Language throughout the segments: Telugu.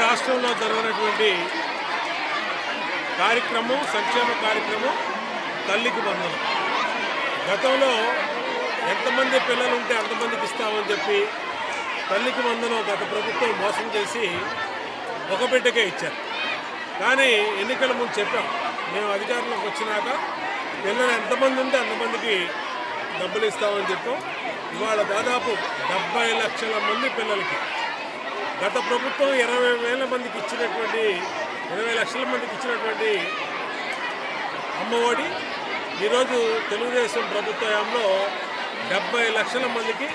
రాష్ట్రంలో జరగనటువంటి కార్యక్రమం, సంక్షేమ కార్యక్రమం తల్లికి వందనం. గతంలో ఎంతమంది పిల్లలు ఉంటే అంతమందికి ఇస్తామని చెప్పి తల్లికి వందనం గత ప్రభుత్వం మోసం చేసి ఒక బిడ్డకే ఇచ్చారు. కానీ ఎన్నికల ముందు చెప్పాం, మేము అధికారంలోకి వచ్చినాక పిల్లలు ఎంతమంది ఉంటే అంతమందికి డబ్బులు ఇస్తామని చెప్పాం. ఇవాళ దాదాపు 70 లక్షల మంది పిల్లలకి గత ప్రభుత్వం 20 లక్షల మందికి ఇచ్చినటువంటి అమ్మఒడి ఈరోజు తెలుగుదేశం ప్రభుత్వంలో 70 లక్షల మందికి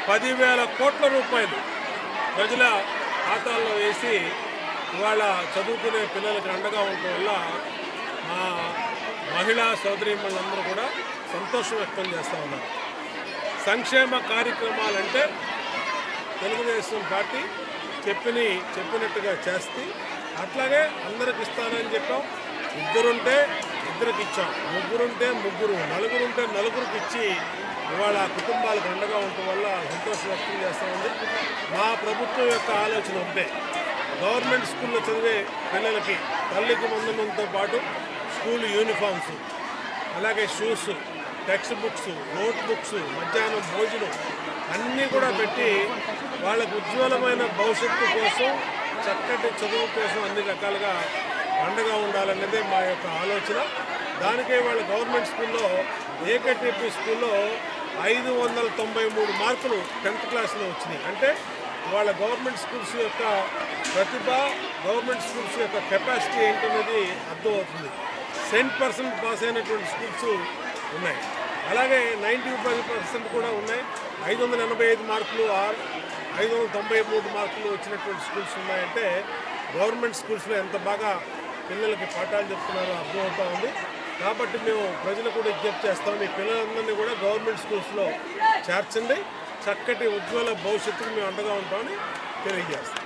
10,000 కోట్ల రూపాయలు ప్రజల ఖాతాల్లో వేసి ఇవాళ చదువుకునే పిల్లలకు అండగా ఉండటం వల్ల మా మహిళా సోదరీమణులందరూ కూడా సంతోషం వ్యక్తం చేస్తూ ఉన్నారు. సంక్షేమ కార్యక్రమాలంటే తెలుగుదేశం పార్టీ చెప్పినట్టుగా చేస్తే అట్లాగే అందరికి ఇస్తానని చెప్పాం. ఇద్దరుంటే ఇద్దరికి ఇచ్చాం, ముగ్గురుంటే ముగ్గురు, నలుగురుంటే నలుగురికి ఇచ్చి ఇవాళ కుటుంబాలకు అండగా ఉండటం వల్ల సంతోషం వ్యక్తం చేస్తూ ఉంది. మా ప్రభుత్వం యొక్క ఆలోచన ఉంటే గవర్నమెంట్ స్కూల్లో చదివే పిల్లలకి తల్లికి వందనంతో పాటు స్కూల్ యూనిఫామ్స్, అలాగే shoes, text books, note books, మధ్యాహ్నం భోజనం అన్నీ కూడా పెట్టి వాళ్ళకు ఉజ్వలమైన భవిష్యత్తు కోసం, చక్కటి చదువు కోసం అన్ని రకాలుగా అండగా ఉండాలన్నదే మా యొక్క ఆలోచన. దానికే వాళ్ళ గవర్నమెంట్ స్కూల్లో ఏకటిపి స్కూల్లో 593 మార్కులు 10th క్లాస్లో వచ్చినాయి. అంటే వాళ్ళ గవర్నమెంట్ స్కూల్స్ యొక్క ప్రతిభ, గవర్నమెంట్ స్కూల్స్ యొక్క కెపాసిటీ ఏంటనేది అర్థమవుతుంది. 100% పాస్ అయినటువంటి స్కూల్స్ ఉన్నాయి, అలాగే 90% కూడా ఉన్నాయి. 585 మార్కులు, 593 మార్కులు వచ్చినటువంటి స్కూల్స్ ఉన్నాయంటే గవర్నమెంట్ స్కూల్స్లో ఎంత బాగా పిల్లలకి పాఠాలు చెప్తున్నారో అర్థమవుతూ ఉంది. కాబట్టి మేము ప్రజలు కూడా విజ్ఞప్తి చేస్తాం, మీ పిల్లలందరినీ కూడా గవర్నమెంట్ స్కూల్స్లో చేర్చండి, చక్కటి ఉజ్వల భవిష్యత్తుకు మేము అండగా ఉంటామని తెలియజేస్తాం.